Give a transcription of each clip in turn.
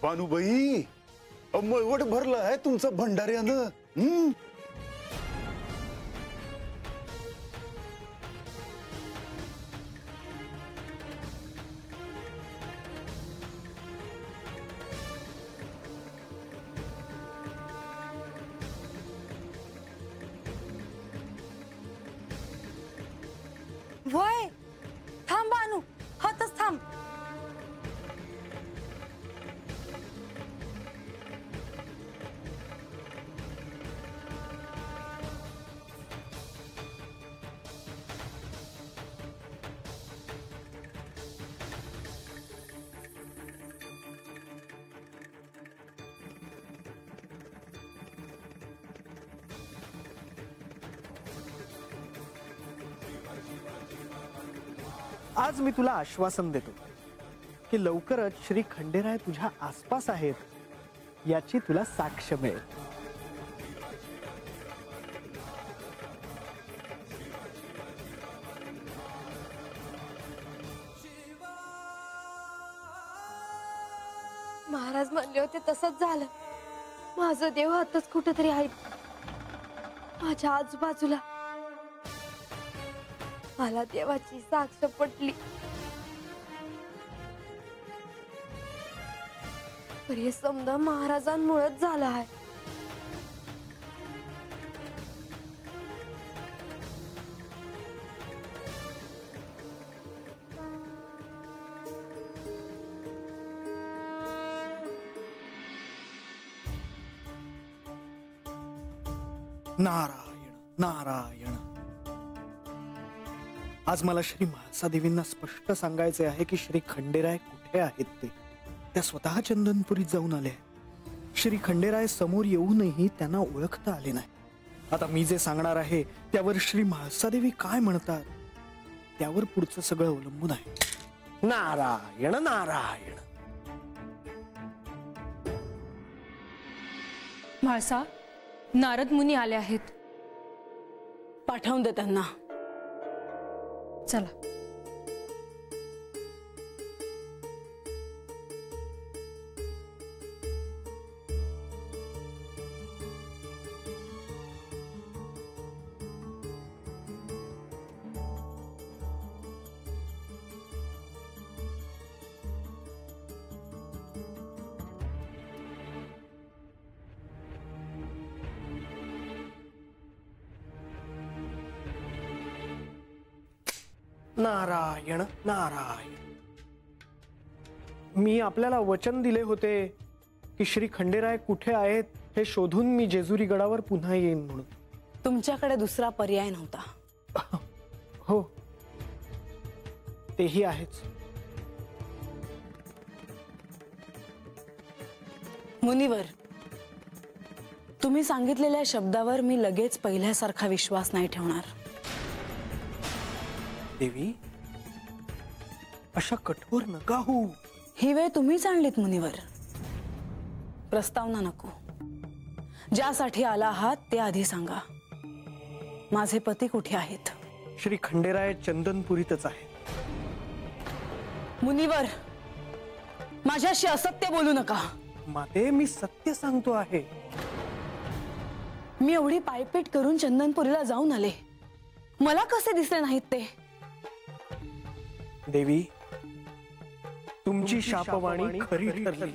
बानूबाई, मळवट भरला आहे तुमचा भंडाऱ्यानं. वय थांब बानू, हातच थांब. आज मी तुला आश्वासन देतो की लवकरच श्री खंडेराय तुझ्या आसपास आहेत याची तुला साक्ष मिळेल. महाराज म्हणले होते तसंच झालं. माझं देव आताच कुठेतरी आहे माझ्या आजूबाजूला. मला देवाची साक्ष पटली. पर हे समजा महाराजांमुळेच झालं आहे. नारायण नारायण. आज मला श्री म्हाळसादेवींना स्पष्ट सांगायचे आहे की श्री खंडेराय कुठे आहेत ते. त्या स्वतः चंदनपुरीत जाऊन आले. श्री खंडेराय समोर येऊनही त्यांना ओळखता आले नाही. आता मी जे सांगणार आहे त्यावर श्री म्हाळसादेवी काय म्हणतात त्यावर पुढचं सगळं अवलंबून आहे. नारायण नारायण. म्हाळसा, नारद मुनी आले आहेत. पाठवून दे त्यांना. चला. नारायण नारायण. मी आपल्याला वचन दिले होते की श्री खंडेराय कुठे आहेत हे शोधून मी जेजुरी गडावर पुन्हा येईन म्हणून. तुमच्याकडे दुसरा पर्याय नव्हता. हो, तेही आहेच. मुनिवर, तुम्ही सांगितलेल्या शब्दावर मी लगेच पहिल्यासारखा विश्वास नाही ठेवणार. देवी, अशा कठोर नका होऊ. ही वेळ तुम्हीच आणलीत मुनिवर. प्रस्तावना नको. ज्यासाठी आला आहात ते आधी सांगा. माझे पती कुठे आहेत? श्री खंडेराय चंदनपुरीतच आहेत. मुनिवर, माझ्याशी असत्य बोलू नका. माते, मी सत्य सांगतो आहे. मी एवढी पायपीट करून चंदनपुरीला जाऊन आले. मला कसे दिसले नाहीत ते? देवी, तुमची शापवाणी खरी ठरली.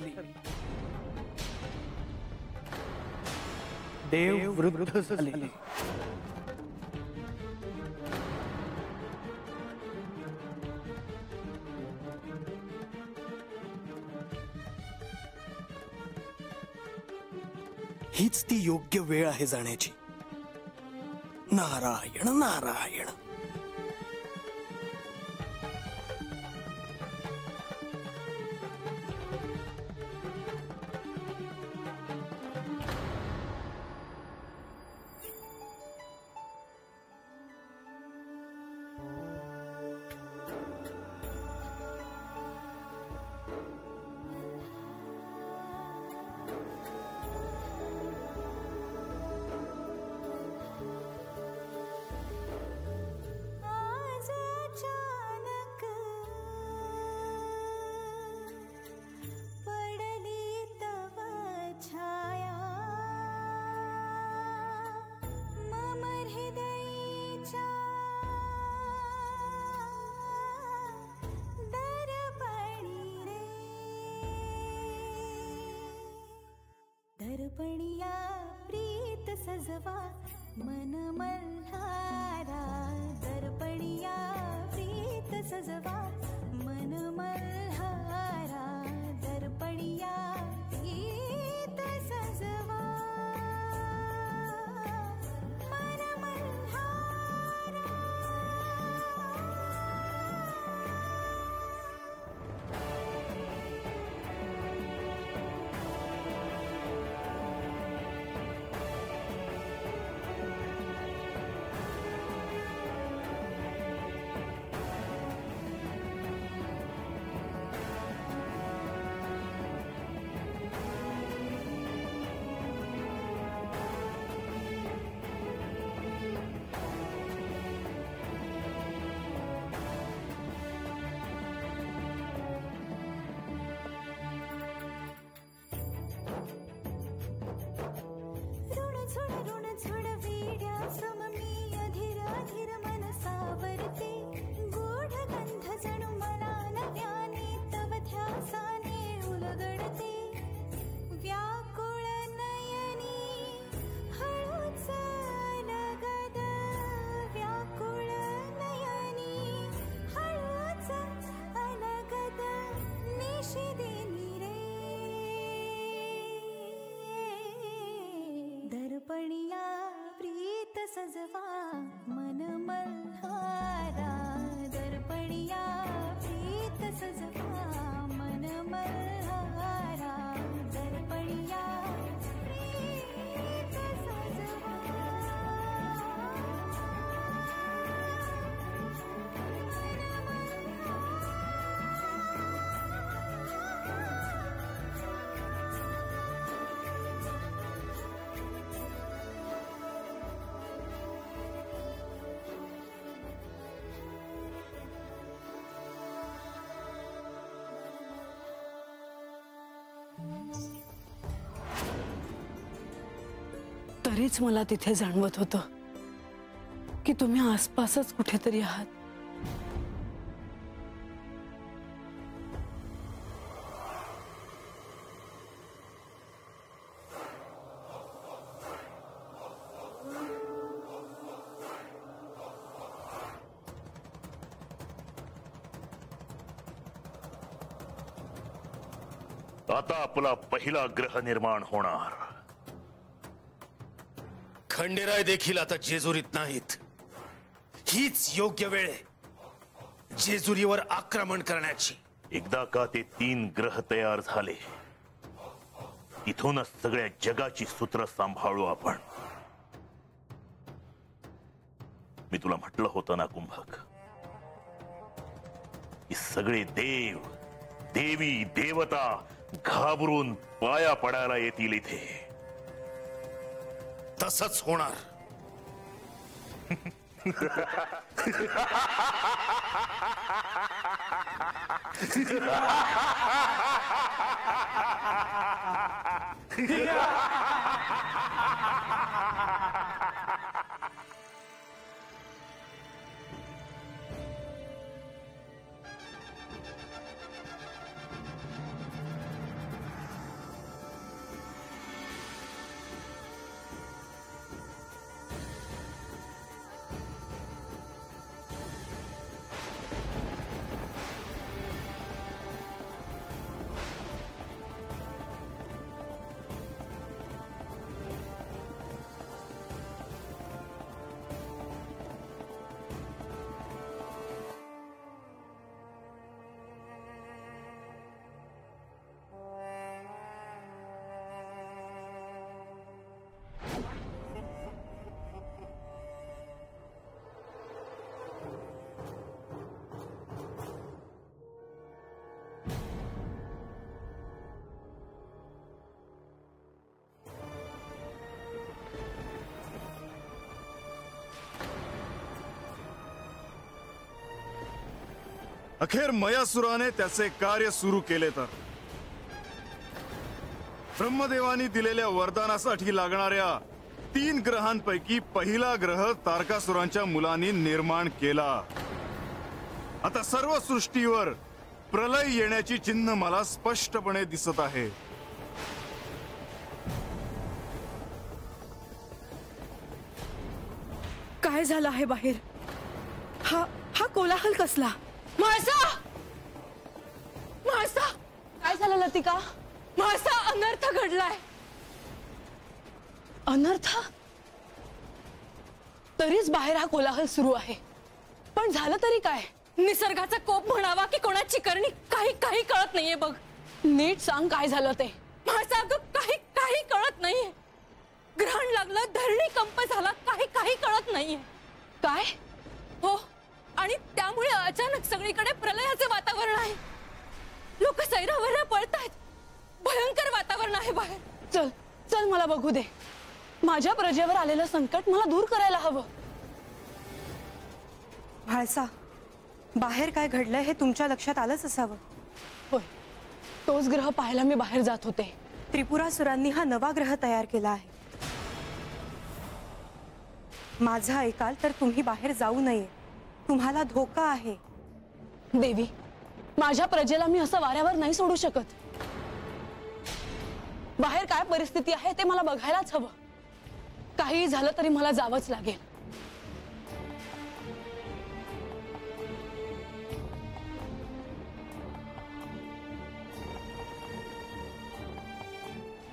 देव वृद्ध झाले. हीच ती योग्य वेळ आहे जाण्याची. नारायण नारायण. सजवा मन मल्हारा दर्पणिया प्रीत सजवा मन मल्हारा दर्पणिया प्रीत सजवा मन मल्हारा. ऋण झुड वेड्या सममी अधीर अधीर मन सावरते गूढ गंध जणू मला नव्याने तव ध्यासाने उलगडते व्याकुळ नयनी हळूच लगद व्याकुळ नयनी हळूच अलगद निशिदिनी रे दर्पणिया प्रीत सजवा मन मल्हारा दर्पणिया प्रीत सजवा मन मल्हारा दर्पणिया प्रीत सजवा तरीच मला तिथे जाणवत होतं की तुम्ही आसपासच कुठेतरी आहात. आता आपला पहिला ग्रह निर्माण होणार. खंडेराय देखील आता जेजुरीत नाहीत. हीच योग्य वेळ आहे जेजुरीवर आक्रमण करण्याची. एकदा का ते 3 ग्रह तयार झाले, इथूनच सगळ्या जगाची सूत्र सांभाळू आपण. मी तुला म्हटलं होतं ना कुंभक, की सगळे देव देवी देवता घाबरून पाया पडायला येतील इथे. तसंच होणार. अखेर मयासुराने त्याचे कार्य सुरू केले. तर ब्रह्मदेवानी दिलेल्या वरदानासाठी लागणाऱ्या 3 ग्रहांपैकी पहिला ग्रह तारकासुरांच्या मुलांनी निर्माण केला. आता सर्व सृष्टीवर प्रलय येण्याची चिन्ह मला स्पष्टपणे दिसत आहे. काय झालं आहे बाहेर? हा हा कोलाहल कसला? म्हाळसा, म्हाळसा, काय झालं लतिका? म्हाळसा, अनर्थ घडलाय. अनर्थ? तरीच बाहेर हा कोलाहल सुरू आहे. पण झालं तरी काय? निसर्गाचा कोप म्हणावा की कोणाची करणी काही काही कळत नाहीये बघ. नीट सांग काय झालं ते. माझा अगं काही काही कळत नाहीये. ग्रहण लागलं, धरणी कंप झाला, काही काही कळत नाहीये. काय? हो, आणि त्यामुळे अचानक सगळीकडे प्रलयाचे वातावरण आहे. लोक सैरावैरा पळतायत. भयंकर वातावरण आहे बाहेर. चल चल मला बघू दे. माझ्या प्रजेवर आलेलं संकट मला दूर करायला हवं. म्हाळसा, बाहेर काय घडलंय हे तुमच्या लक्षात आलंच असावं. होय, तोच ग्रह पाहायला मी बाहेर जात होते. त्रिपुरासुरांनी हा नवा ग्रह तयार केला आहे. माझं ऐकाल तर तुम्ही बाहेर जाऊ नये. तुम्हाला धोका आहे. देवी, माझ्या प्रजेला मी असं वाऱ्यावर नाही सोडू शकत. बाहेर काय परिस्थिती आहे ते मला बघायलाच हवं. काही झालं तरी मला जावंच लागेल.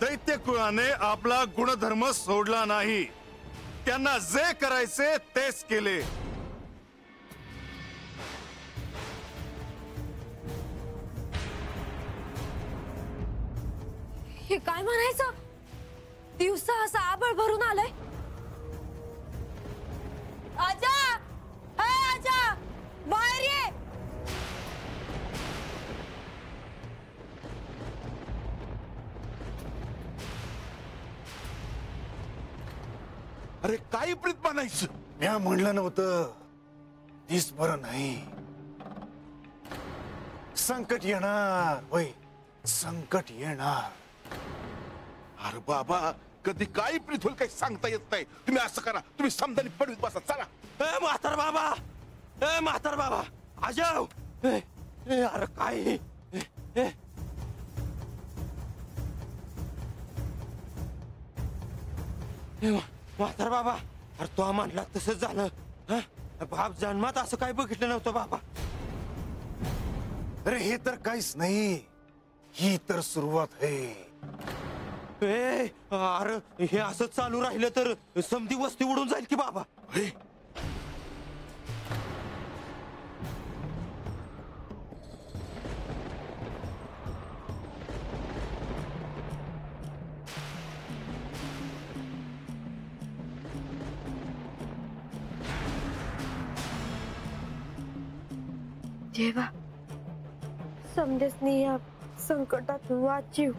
दैत्य कुळाने आपला गुणधर्म सोडला नाही. त्यांना जे करायचे तेच केले. हे काय म्हणायचं? दिवसा असं आबळ भरून आलंय. आजा, हे आजा, बाहेर ये. अरे काही प्रीत म्हणायचं. म्या म्हणलं नव्हतं. तीच बरं नाही. संकट येणार. होय, संकट येणार. अरे बाबा, कधी काही प्रीत होईल काही सांगता येत नाही. तुम्ही असं करा, तुम्ही समजाने पडवीत बसा. चला. ए म्हातार बाबा, ए म्हातार बाबा, आजाव. अरे काय? म्हातार बाबा, अरे तो म्हणला तसंच झालं. बाप जन्मात असं काय बघितलं नव्हतं बाबा. अरे हे तर काहीच नाही. ही तर सुरुवात आहे. अरे हे असं चालू राहिलं तर समधी वस्ती उडून जाईल की बाबा. देवा, समजेसनी या संकटात वाचीव.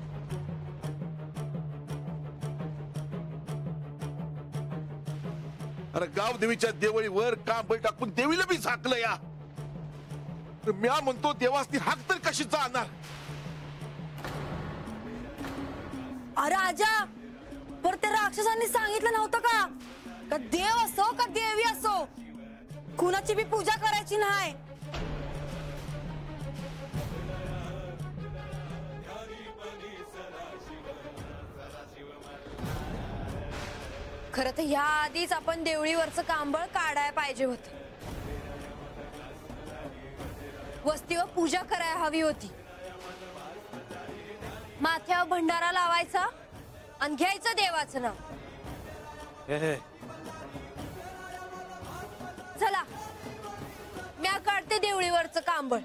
अरे गाव देवीच्या देवळीवर काम बळी टाकून देवीला बी झाकलं या. म्या म्हणतो देवासनी हाक तर कशी जाणार. अरे आजा, पर त्या राक्षसांनी सांगितलं नव्हतं का देव असो का देवी असो कुणाची बी पूजा करायची नाही. खरं तर ह्या आधीच आपण देवळीवरचं कांबळ काढायला पाहिजे होत. वस्तीवर पूजा करायला हवी होती. माथ्यावर भंडारा लावायचा आणि घ्यायचं देवाचं नाव. चला, म्या काढते देवळीवरचं कांबळ.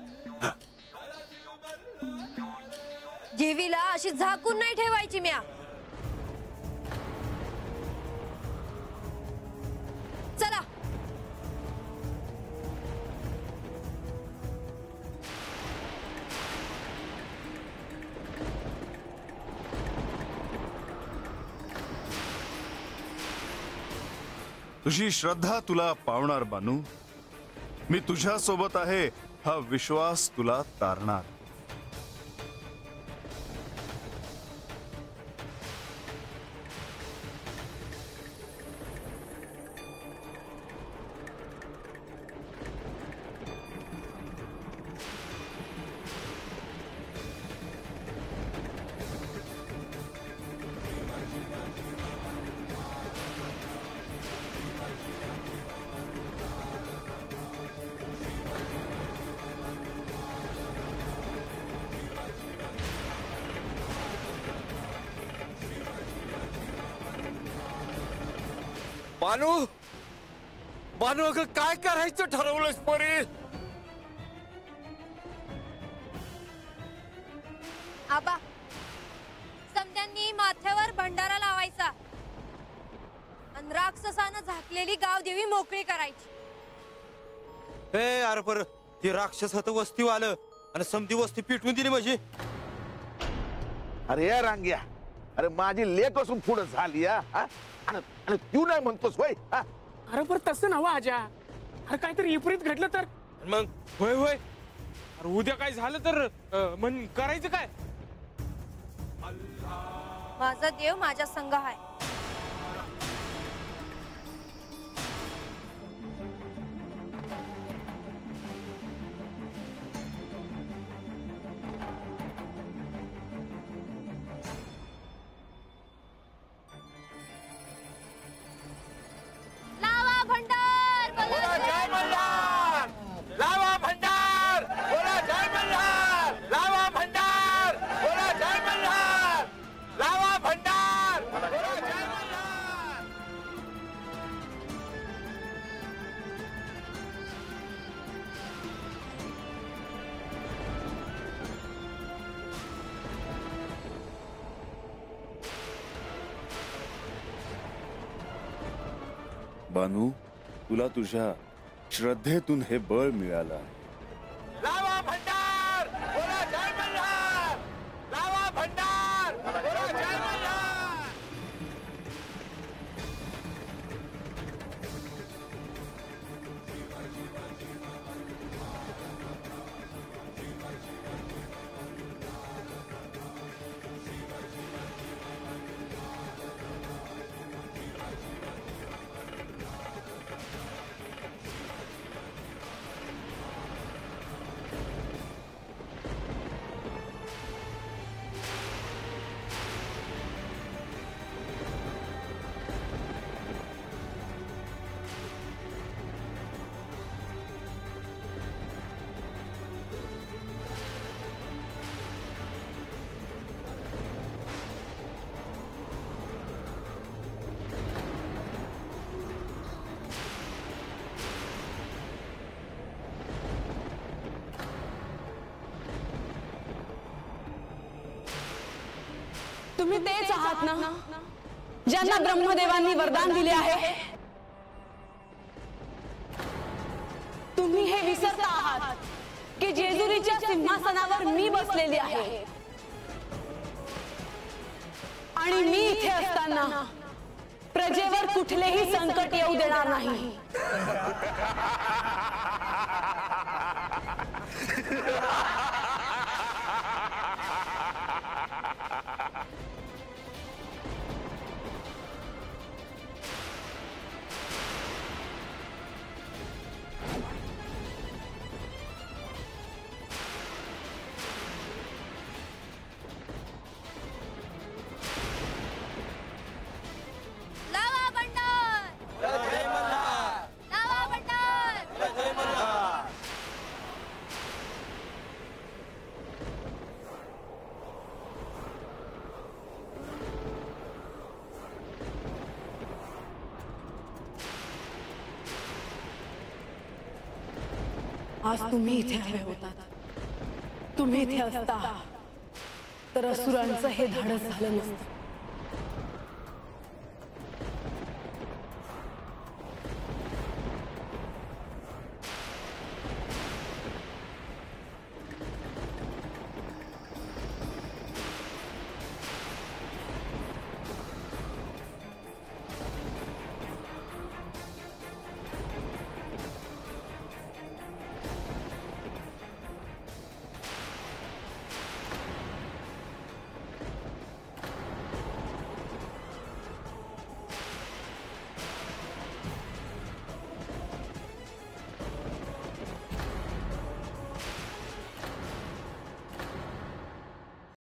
देवीला अशी झाकून नाही ठेवायची म्या. चला. तुझी श्रद्धा तुला पावणार बानू. मी तुझ्या सोबत आहे हा विश्वास तुला तारणार. बानू बानू अगं काय करायचं ठरवलंस परी? आबा समध्यांनी माथ्यावर भंडारा लावायचा आणि राक्षसानं झाकलेली गावदेवी मोकळी करायची. ए अरे पर ते राक्षस होतं वस्ती आलं आणि समधी वस्ती पिटवून दिली म्हणजे. अरे या रांग्या, अरे माझी लेक असून पुढे झाली आणि तू नाही म्हणतोस होय? अरे पण तसं नव्ह आजा. अरे काहीतरी विपरीत घडलं तर मग होय होय. अरे उद्या काय झालं तर म्हण करायचं काय? माझा देव माझ्या संग आहे. लावा भंडार, बोला जय मल्हार! लावा भंडार, बोला जय मल्हार! लावा भंडार, बोला जय मल्हार! लावा भंडार, बोला जय मल्हार! बानू, तुला तुझ्या श्रद्धेतून हे बळ मिळालं आहे. लावा भंडार, बोला जय मल्हार! लावा भंडार, बोला जय मल्हार! तुम्ही तेच आहात ना ज्यांना ब्रह्मदेवांनी वरदान दिले आहे? तुम्ही हे विसरता आहात की जेजुरीच्या सिंहासनावर मी बसलेली आहे आणि मी इथे असताना प्रजेवर कुठलेही संकट येऊ देणार नाही. लावा भंडार, लावा भंडार. आज तुम्ही इथे हवे होतात. तुम्ही इथे असता तर असुरांचं हे धाडस झालं नसतं.